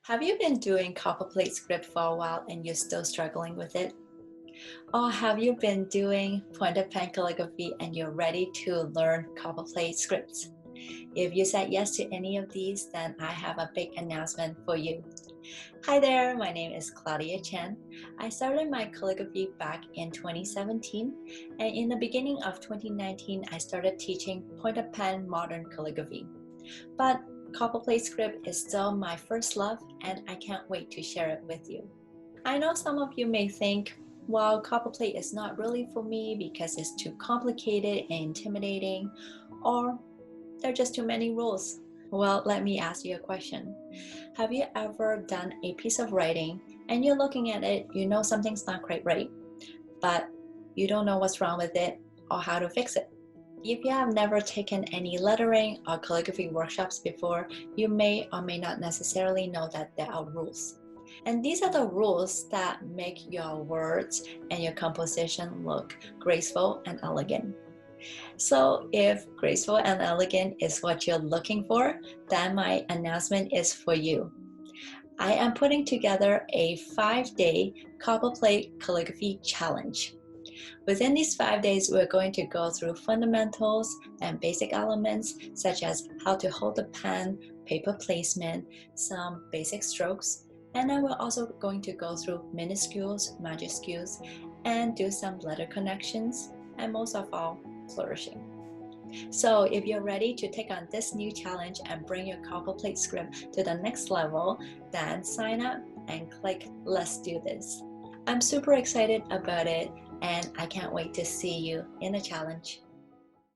Have you been doing Copperplate script for a while and you're still struggling with it? Or have you been doing pointed pen calligraphy and you're ready to learn Copperplate scripts? If you said yes to any of these, then I have a big announcement for you. Hi there, my name is Claudia Chan. I started my calligraphy back in 2017, and in the beginning of 2019, I started teaching pointed pen modern calligraphy. But Copperplate script is still my first love, and I can't wait to share it with you. I know some of you may think, well, Copperplate is not really for me because it's too complicated and intimidating, or there are just too many rules. Well, let me ask you a question. Have you ever done a piece of writing and you're looking at it, you know something's not quite right, but you don't know what's wrong with it or how to fix it? If you have never taken any lettering or calligraphy workshops before, you may or may not necessarily know that there are rules. And these are the rules that make your words and your composition look graceful and elegant. So if graceful and elegant is what you're looking for, then my announcement is for you. I am putting together a 5-day Copperplate Calligraphy Challenge. Within these 5 days, we're going to go through fundamentals and basic elements such as how to hold the pen, paper placement, some basic strokes, and then we're also going to go through minuscules, majuscules, and do some letter connections, and most of all, flourishing. So if you're ready to take on this new challenge and bring your Copperplate script to the next level, then sign up and click Let's Do This. I'm super excited about it, and I can't wait to see you in the challenge.